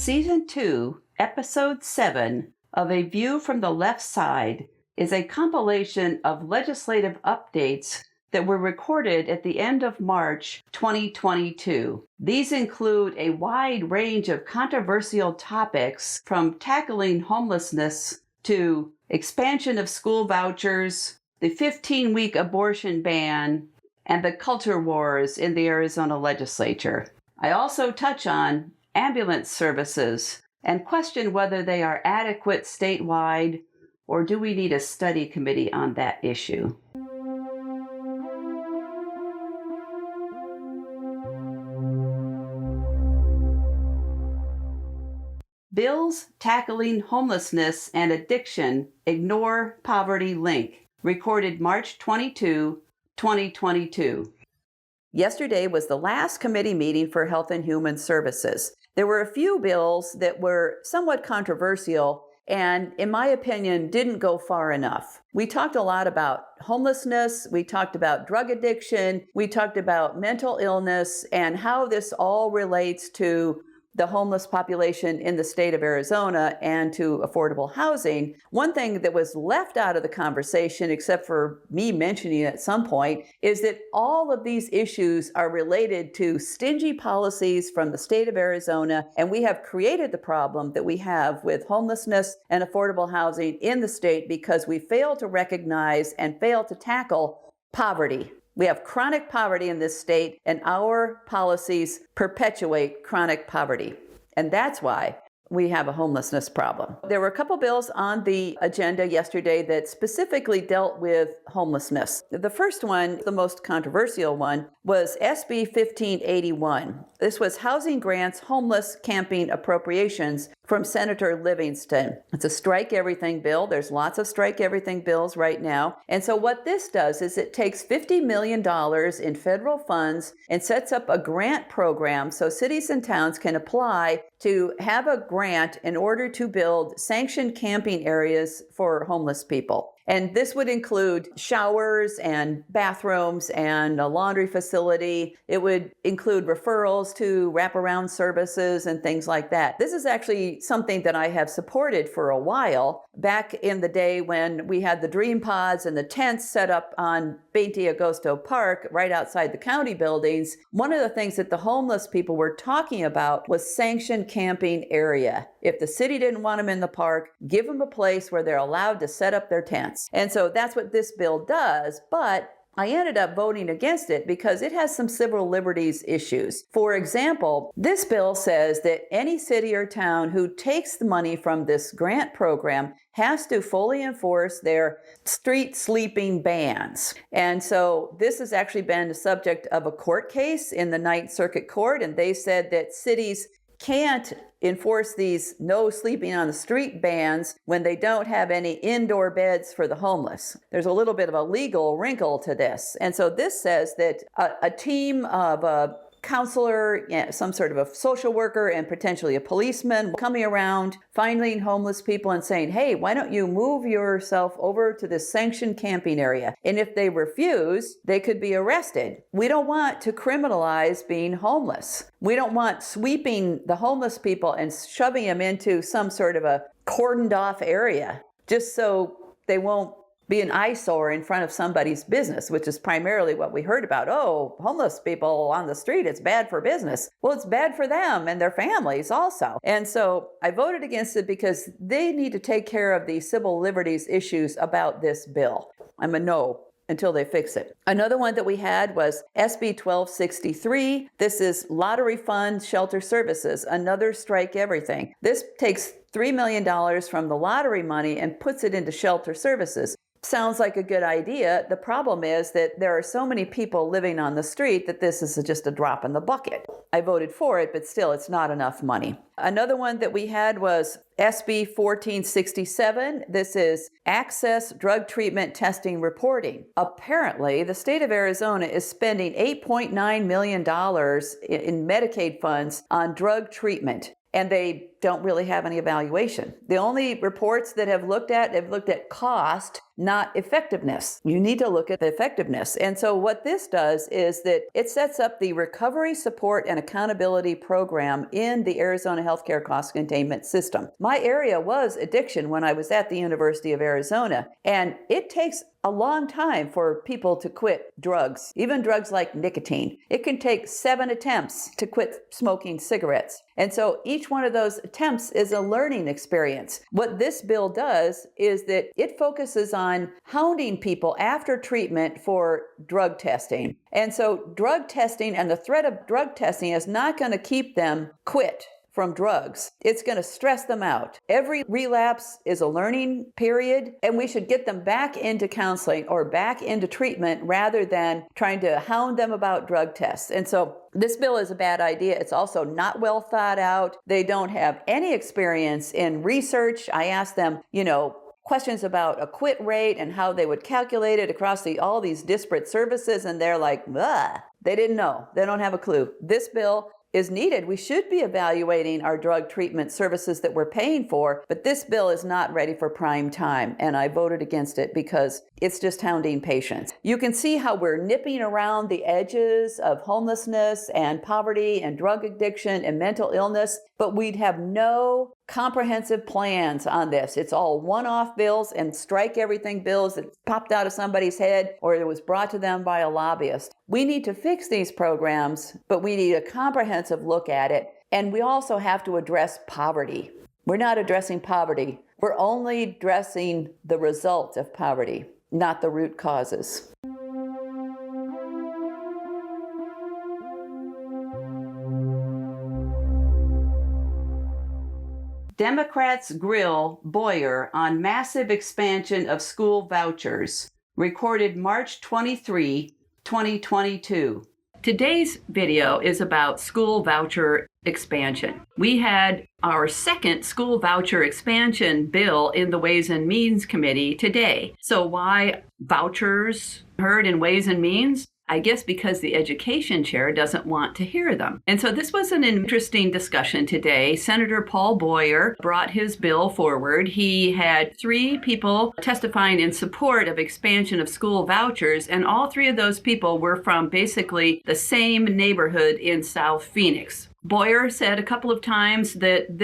Season 2, Episode 7 of A View from the Left Side is a compilation of legislative updates that were recorded at the end of March 2022. These include a wide range of controversial topics from tackling homelessness to expansion of school vouchers, the 15-week abortion ban, and the culture wars in the Arizona Legislature. I also touch on ambulance services and question whether they are adequate statewide, or do we need a study committee on that issue? Bills Tackling Homelessness and Addiction Ignore Poverty Link, recorded March 22, 2022. Yesterday was the last committee meeting for Health and Human Services. There were a few bills that were somewhat controversial and, in my opinion, didn't go far enough. We talked a lot about homelessness, we talked about drug addiction, we talked about mental illness and how this all relates to the homeless population in the state of Arizona and to affordable housing. One thing that was left out of the conversation, except for me mentioning it at some point, is that all of these issues are related to stingy policies from the state of Arizona, and we have created the problem that we have with homelessness and affordable housing in the state because we fail to recognize and fail to tackle poverty. We have chronic poverty in this state, and our policies perpetuate chronic poverty. And that's why we have a homelessness problem. There were a couple bills on the agenda yesterday that specifically dealt with homelessness. The first one, the most controversial one, was SB 1581. This was Housing Grants Homeless Camping Appropriations from Senator Livingston. It's a strike everything bill. There's lots of strike everything bills right now. And so what this does is it takes $50 million in federal funds and sets up a grant program so cities and towns can apply to have a grant in order to build sanctioned camping areas for homeless people. And this would include showers and bathrooms and a laundry facility. It would include referrals to wraparound services and things like that. This is actually something that I have supported for a while. Back in the day when we had the dream pods and the tents set up on 20 Agosto Park right outside the county buildings, one of the things that the homeless people were talking about was sanctioned camping area. If the city didn't want them in the park, give them a place where they're allowed to set up their tents. And so that's what this bill does, but I ended up voting against it because it has some civil liberties issues. For example, this bill says that any city or town who takes the money from this grant program has to fully enforce their street sleeping bans. And so this has actually been the subject of a court case in the Ninth Circuit Court, and they said that cities can't enforce these no sleeping on the street bans when they don't have any indoor beds for the homeless. There's a little bit of a legal wrinkle to this. And so this says that a team of a counselor, some sort of a social worker, and potentially a policeman coming around, finding homeless people and saying, hey, why don't you move yourself over to this sanctioned camping area? And if they refuse, they could be arrested. We don't want to criminalize being homeless. We don't want sweeping the homeless people and shoving them into some sort of a cordoned off area just so they won't be an eyesore in front of somebody's business, which is primarily what we heard about. Oh, homeless people on the street, it's bad for business. Well, it's bad for them and their families also. And so I voted against it because they need to take care of the civil liberties issues about this bill. I'm a no until they fix it. Another one that we had was SB 1263. This is Lottery Fund Shelter Services, another strike everything. This takes $3 million from the lottery money and puts it into shelter services. Sounds like a good idea. The problem is that there are so many people living on the street that this is just a drop in the bucket. I voted for it, but still it's not enough money. Another one that we had was SB 1467. This is Access Drug Treatment Testing Reporting. Apparently, the state of Arizona is spending $8.9 million in Medicaid funds on drug treatment. and they don't really have any evaluation. The only reports that have looked at cost, not effectiveness. You need to look at the effectiveness. And so what this does is that it sets up the Recovery, Support, and Accountability Program in the Arizona Healthcare Cost Containment System. My area was addiction when I was at the University of Arizona, and it takes a long time for people to quit drugs, even drugs like nicotine. It can take 7 attempts to quit smoking cigarettes. And so each one of those attempts is a learning experience. What this bill does is that it focuses on hounding people after treatment for drug testing. And so drug testing and the threat of drug testing is not going to keep them quit from drugs. It's going to stress them out. Every relapse is a learning period, and we should get them back into counseling or back into treatment rather than trying to hound them about drug tests. And so this bill is a bad idea. It's also not well thought out. They don't have any experience in research. I asked them, questions about a quit rate and how they would calculate it across all these disparate services, and they're like, ugh. They didn't know. They don't have a clue. This bill is needed. We should be evaluating our drug treatment services that we're paying for, but this bill is not ready for prime time, and I voted against it because it's just hounding patients. You can see how we're nipping around the edges of homelessness and poverty and drug addiction and mental illness, but we'd have no comprehensive plans on this. It's all one-off bills and strike everything bills that popped out of somebody's head or it was brought to them by a lobbyist. We need to fix these programs, but we need a comprehensive look at it. And we also have to address poverty. We're not addressing poverty. We're only addressing the result of poverty, not the root causes. Democrats grill Boyer on massive expansion of school vouchers. Recorded March 23, 2022. Today's video is about school voucher expansion. We had our second school voucher expansion bill in the Ways and Means Committee today. So why vouchers heard in Ways and Means? I guess because the education chair doesn't want to hear them. And so this was an interesting discussion today. Senator Paul Boyer brought his bill forward. He had 3 people testifying in support of expansion of school vouchers, and all 3 of those people were from basically the same neighborhood in South Phoenix. Boyer said a couple of times that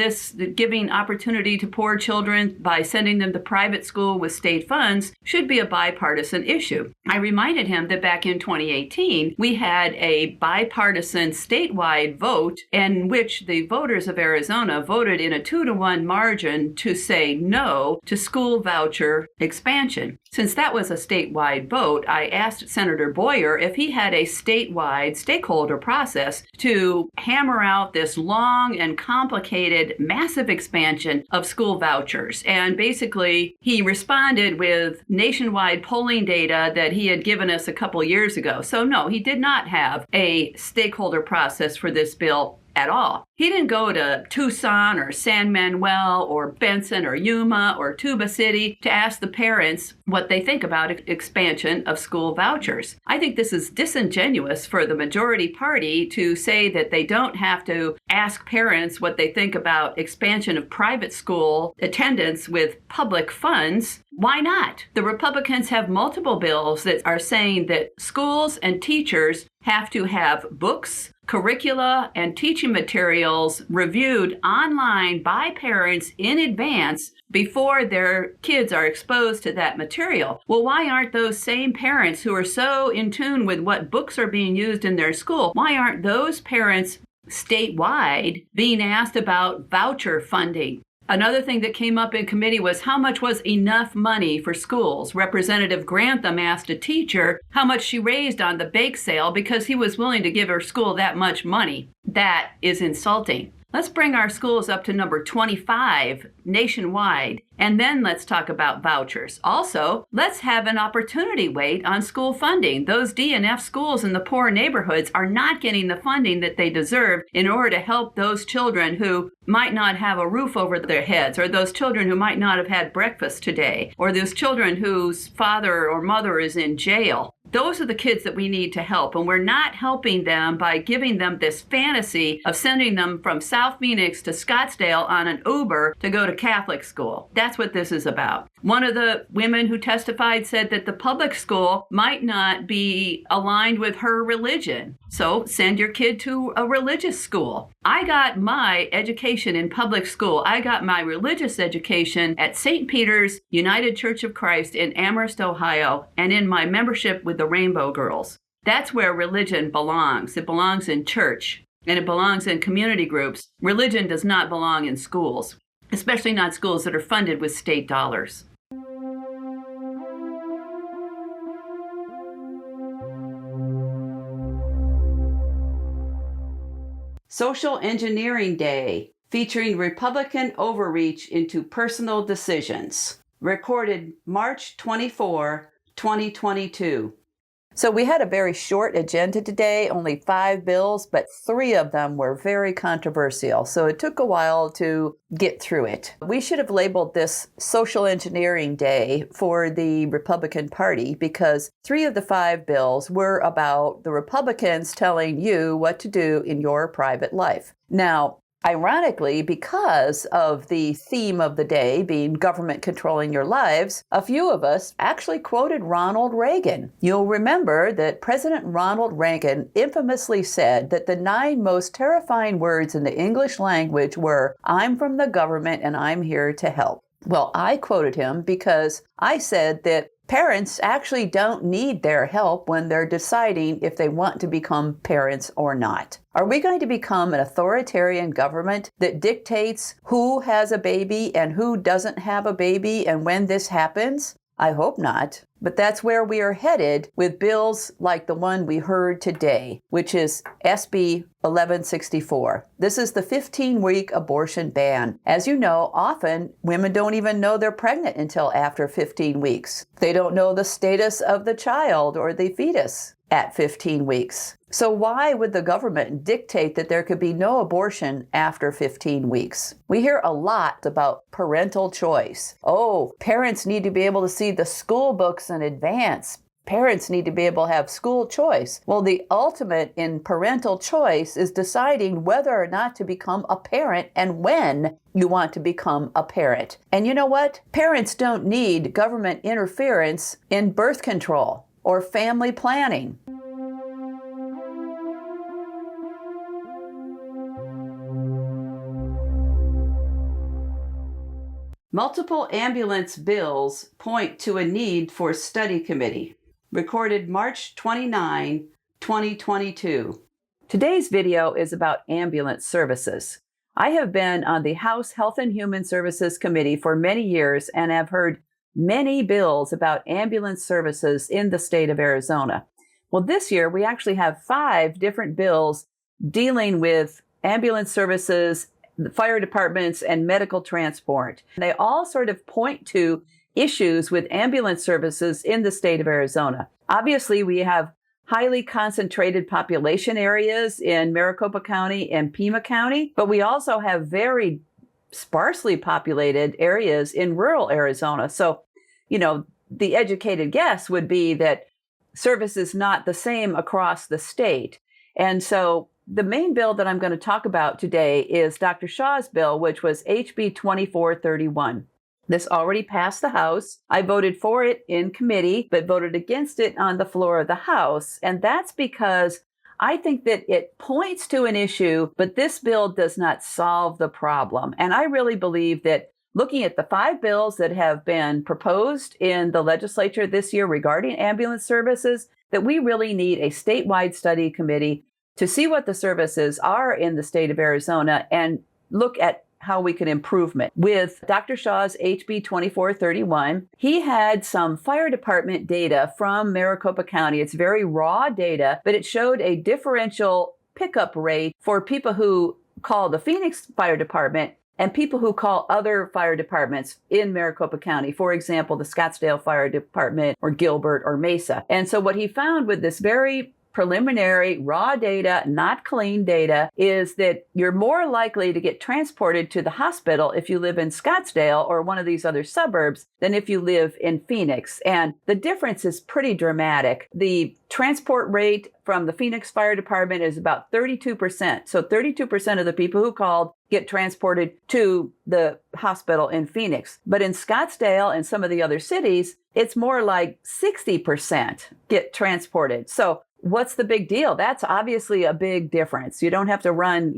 giving opportunity to poor children by sending them to private school with state funds should be a bipartisan issue. I reminded him that back in 2018, we had a bipartisan statewide vote in which the voters of Arizona voted in a 2-to-1 margin to say no to school voucher expansion. Since that was a statewide vote, I asked Senator Boyer if he had a statewide stakeholder process to hammer out this long and complicated, massive expansion of school vouchers. And basically, he responded with nationwide polling data that he had given us a couple years ago. So no, he did not have a stakeholder process for this bill at all. He didn't go to Tucson or San Manuel or Benson or Yuma or Tuba City to ask the parents what they think about expansion of school vouchers. I think this is disingenuous for the majority party to say that they don't have to ask parents what they think about expansion of private school attendance with public funds. Why not? The Republicans have multiple bills that are saying that schools and teachers have to have books, curricula, and teaching materials reviewed online by parents in advance before their kids are exposed to that material. Well, why aren't those same parents who are so in tune with what books are being used in their school, why aren't those parents statewide being asked about voucher funding? Another thing that came up in committee was how much was enough money for schools. Representative Grantham asked a teacher how much she raised on the bake sale because he was willing to give her school that much money. That is insulting. Let's bring our schools up to number 25 nationwide, and then let's talk about vouchers. Also, let's have an opportunity weight on school funding. Those D&F schools in the poor neighborhoods are not getting the funding that they deserve in order to help those children who might not have a roof over their heads, or those children who might not have had breakfast today, or those children whose father or mother is in jail. Those are the kids that we need to help. And we're not helping them by giving them this fantasy of sending them from South Phoenix to Scottsdale on an Uber to go to Catholic school. That's what this is about. One of the women who testified said that the public school might not be aligned with her religion. So send your kid to a religious school. I got my education in public school. I got my religious education at St. Peter's United Church of Christ in Amherst, Ohio, and in my membership with the Rainbow Girls. That's where religion belongs. It belongs in church, and it belongs in community groups. Religion does not belong in schools, especially not schools that are funded with state dollars. Social Engineering Day, featuring Republican overreach into personal decisions. Recorded March 24, 2022. So we had a very short agenda today, only 5 bills, but 3 of them were very controversial. So it took a while to get through it. We should have labeled this Social Engineering Day for the Republican Party because 3 of the 5 bills were about the Republicans telling you what to do in your private life. Now, ironically, because of the theme of the day being government controlling your lives, a few of us actually quoted Ronald Reagan. You'll remember that President Ronald Reagan infamously said that the 9 most terrifying words in the English language were, "I'm from the government and I'm here to help." Well, I quoted him because I said that parents actually don't need their help when they're deciding if they want to become parents or not. Are we going to become an authoritarian government that dictates who has a baby and who doesn't have a baby and when this happens? I hope not. But that's where we are headed with bills like the one we heard today, which is SB 1164. This is the 15-week abortion ban. As you know, often women don't even know they're pregnant until after 15 weeks. They don't know the status of the child or the fetus at 15 weeks. So why would the government dictate that there could be no abortion after 15 weeks? We hear a lot about parental choice. Oh, parents need to be able to see the school books in advance. Parents need to be able to have school choice. Well, the ultimate in parental choice is deciding whether or not to become a parent and when you want to become a parent. And you know what? Parents don't need government interference in birth control or family planning. Multiple ambulance bills point to a need for study committee. Recorded March 29, 2022. Today's video is about ambulance services. I have been on the House Health and Human Services Committee for many years and have heard many bills about ambulance services in the state of Arizona. Well, this year we actually have 5 different bills dealing with ambulance services, the fire departments, and medical transport. They all sort of point to issues with ambulance services in the state of Arizona. Obviously, we have highly concentrated population areas in Maricopa County and Pima County, but we also have very sparsely populated areas in rural Arizona. So, the educated guess would be that service is not the same across the state. And so the main bill that I'm going to talk about today is Dr. Shaw's bill, which was HB 2431. This already passed the House. I voted for it in committee, but voted against it on the floor of the House. And that's because I think that it points to an issue, but this bill does not solve the problem. And I really believe that looking at the 5 bills that have been proposed in the legislature this year regarding ambulance services, that we really need a statewide study committee to see what the services are in the state of Arizona and look at how we can improve it. With Dr. Shaw's HB 2431, he had some fire department data from Maricopa County. It's very raw data, but it showed a differential pickup rate for people who call the Phoenix Fire Department and people who call other fire departments in Maricopa County, for example, the Scottsdale Fire Department or Gilbert or Mesa. And so what he found with this very preliminary raw data, not clean data, is that you're more likely to get transported to the hospital if you live in Scottsdale or one of these other suburbs than if you live in Phoenix. And the difference is pretty dramatic. The transport rate from the Phoenix Fire Department is about 32%. So 32% of the people who called get transported to the hospital in Phoenix. But in Scottsdale and some of the other cities, it's more like 60% get transported. So what's the big deal? That's obviously a big difference. You don't have to run,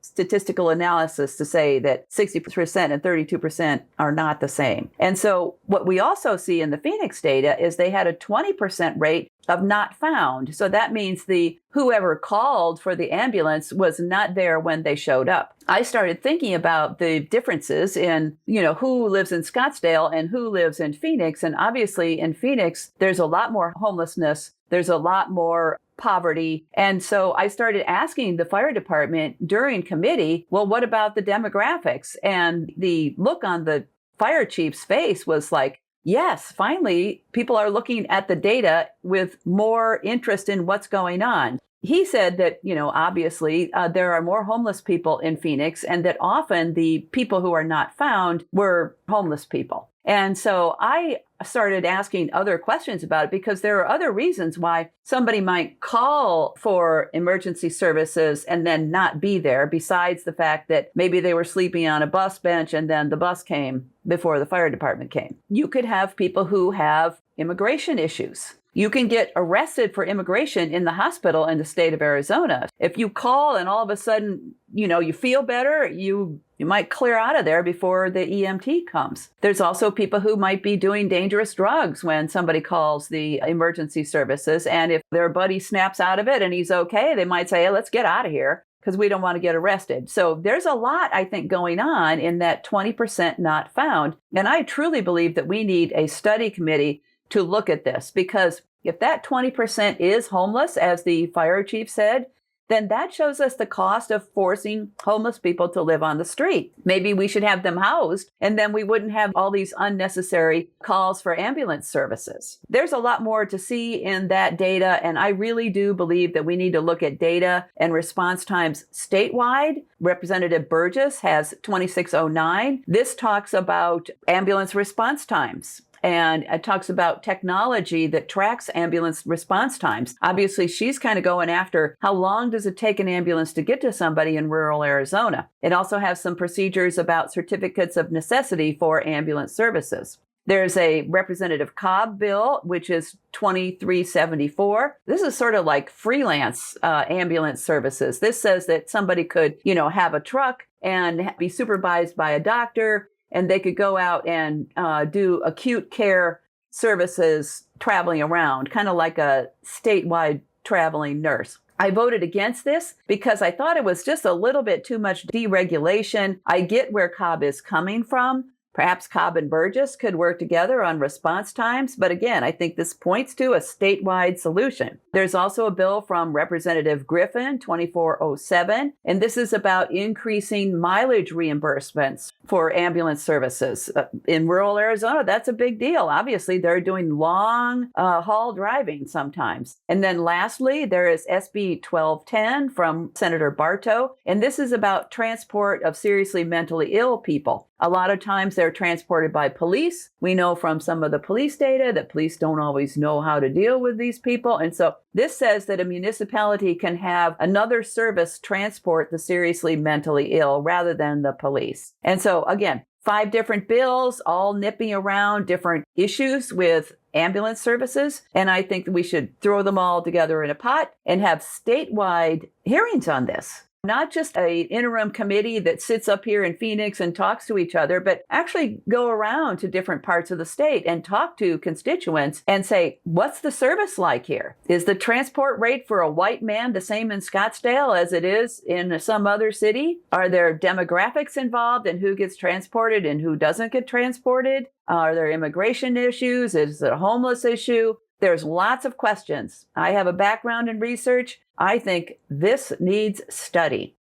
statistical analysis to say that 60% and 32% are not the same. And so what we also see in the Phoenix data is they had a 20% rate of not found. So that means whoever called for the ambulance was not there when they showed up. I started thinking about the differences in, who lives in Scottsdale and who lives in Phoenix. And obviously in Phoenix, there's a lot more homelessness. There's a lot more poverty. And so I started asking the fire department during committee, well, what about the demographics? And the look on the fire chief's face was like, yes, finally, people are looking at the data with more interest in what's going on. He said that, obviously, there are more homeless people in Phoenix and that often the people who are not found were homeless people. And so I started asking other questions about it because there are other reasons why somebody might call for emergency services and then not be there, besides the fact that maybe they were sleeping on a bus bench and then the bus came before the fire department came. You could have people who have immigration issues. You can get arrested for immigration in the hospital in the state of Arizona. If you call and all of a sudden, you feel better, you might clear out of there before the EMT comes. There's also people who might be doing dangerous drugs when somebody calls the emergency services. And if their buddy snaps out of it and he's okay, they might say, hey, let's get out of here because we don't want to get arrested. So there's a lot, I think, going on in that 20% not found. And I truly believe that we need a study committee to look at this, because if that 20% is homeless, as the fire chief said, then that shows us the cost of forcing homeless people to live on the street. Maybe we should have them housed, and then we wouldn't have all these unnecessary calls for ambulance services. There's a lot more to see in that data, and I really do believe that we need to look at data and response times statewide. Representative Burgess has 2609. This talks about ambulance response times. And it talks about technology that tracks ambulance response times. Obviously, she's kind of going after how long does it take an ambulance to get to somebody in rural Arizona. It also has some procedures about certificates of necessity for ambulance services. There's a Representative Cobb bill, which is 2374. This is sort of like freelance ambulance services. This says that somebody could, have a truck and be supervised by a doctor, and they could go out and do acute care services traveling around, kind of like a statewide traveling nurse. I voted against this because I thought it was just a little bit too much deregulation. I get where Cobb is coming from. Perhaps Cobb and Burgess could work together on response times. But again, I think this points to a statewide solution. There's also a bill from Representative Griffin, 2407, and this is about increasing mileage reimbursements for ambulance services. In rural Arizona, that's a big deal. Obviously, they're doing long haul driving sometimes. And then lastly, there is SB 1210 from Senator Bartow, and this is about transport of seriously mentally ill people. A lot of times they're transported by police. We know from some of the police data that police don't always know how to deal with these people. And so this says that a municipality can have another service transport the seriously mentally ill rather than the police. And so again, 5 different bills, all nipping around different issues with ambulance services. And I think we should throw them all together in a pot and have statewide hearings on this. Not just an interim committee that sits up here in Phoenix and talks to each other, but actually go around to different parts of the state and talk to constituents and say, what's the service like here? Is the transport rate for a white man the same in Scottsdale as it is in some other city? Are there demographics involved in who gets transported and who doesn't get transported? Are there immigration issues? Is it a homeless issue? There's lots of questions. I have a background in research. I think this needs study.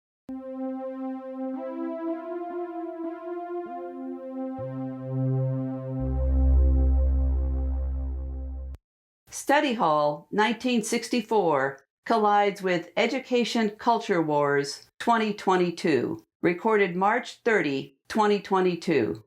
Study Hall, 1964, collides with Education Culture Wars 2022, recorded March 30, 2022.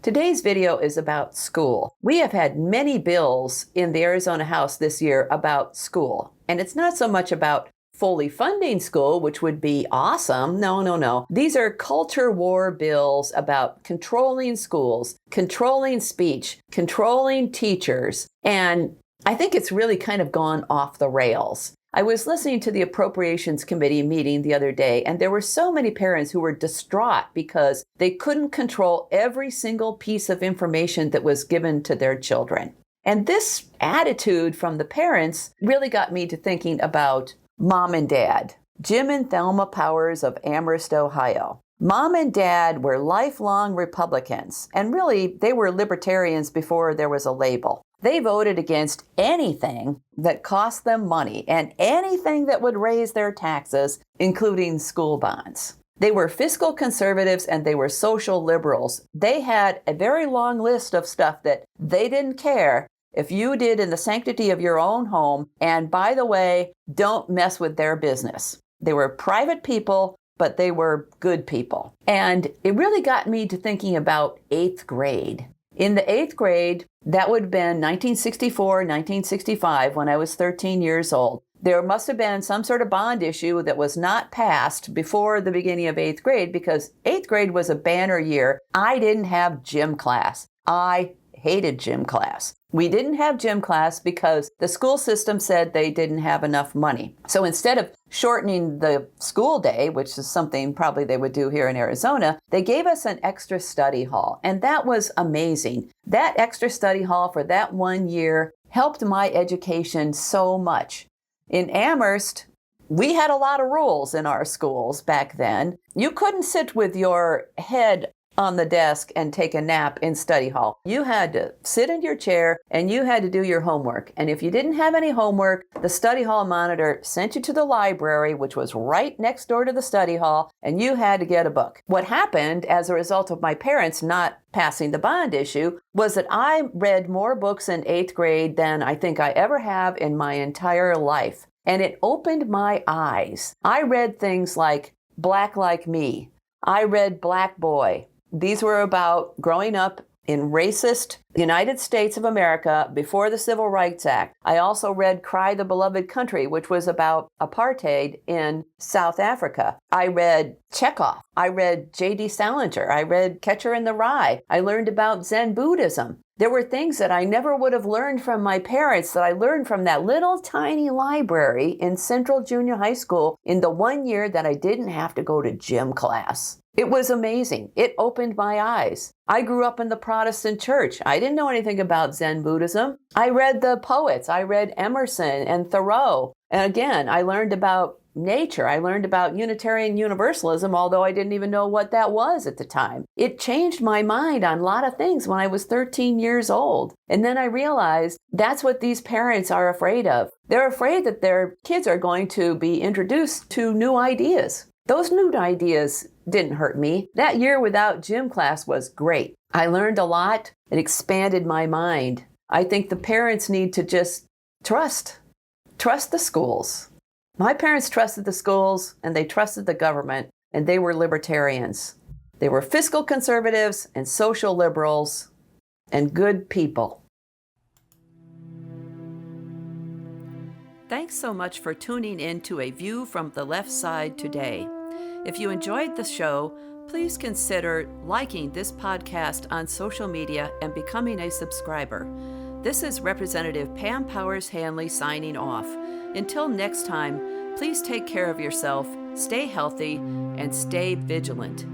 Today's video is about school. We have had many bills in the Arizona House this year about school, and it's not so much about fully funding school, which would be awesome. No. These are culture war bills about controlling schools, controlling speech, controlling teachers, and I think it's really kind of gone off the rails. I was listening to the Appropriations Committee meeting the other day, and there were so many parents who were distraught because they couldn't control every single piece of information that was given to their children. And this attitude from the parents really got me to thinking about Mom and Dad, Jim and Thelma Powers of Amherst, Ohio. Mom and Dad were lifelong Republicans, and really they were libertarians before there was a label. They voted against anything that cost them money and anything that would raise their taxes, including school bonds. They were fiscal conservatives and they were social liberals. They had a very long list of stuff that they didn't care if you did in the sanctity of your own home. And by the way, don't mess with their business. They were private people, but they were good people. And it really got me to thinking about 8th grade. In the 8th grade, that would have been 1964, 1965, when I was 13 years old. There must have been some sort of bond issue that was not passed before the beginning of 8th grade because 8th grade was a banner year. I didn't have gym class. I hated gym class. We didn't have gym class because the school system said they didn't have enough money. So instead of shortening the school day, which is something probably they would do here in Arizona, they gave us an extra study hall. And that was amazing. That extra study hall for that 1 year helped my education so much. In Amherst, we had a lot of rules in our schools back then. You couldn't sit with your head on the desk and take a nap in study hall. You had to sit in your chair and you had to do your homework. And if you didn't have any homework, the study hall monitor sent you to the library, which was right next door to the study hall, and you had to get a book. What happened as a result of my parents not passing the bond issue was that I read more books in 8th grade than I think I ever have in my entire life. And it opened my eyes. I read things like Black Like Me. I read Black Boy. These were about growing up in racist United States of America before the Civil Rights Act. I also read Cry the Beloved Country, which was about apartheid in South Africa. I read Chekhov. I read J.D. Salinger. I read Catcher in the Rye. I learned about Zen Buddhism. There were things that I never would have learned from my parents that I learned from that little tiny library in Central Junior High School in the 1 year that I didn't have to go to gym class. It was amazing. It opened my eyes. I grew up in the Protestant church. I didn't know anything about Zen Buddhism. I read the poets. I read Emerson and Thoreau. And again, I learned about nature. I learned about Unitarian Universalism, although I didn't even know what that was at the time. It changed my mind on a lot of things when I was 13 years old. And then I realized that's what these parents are afraid of. They're afraid that their kids are going to be introduced to new ideas. Those new ideas didn't hurt me. That year without gym class was great. I learned a lot. It expanded my mind. I think the parents need to just trust the schools. My parents trusted the schools and they trusted the government, and they were libertarians. They were fiscal conservatives and social liberals and good people. Thanks so much for tuning in to A View from the Left Side today. If you enjoyed the show, please consider liking this podcast on social media and becoming a subscriber. This is Representative Pam Powers Hannley signing off. Until next time, please take care of yourself, stay healthy, and stay vigilant.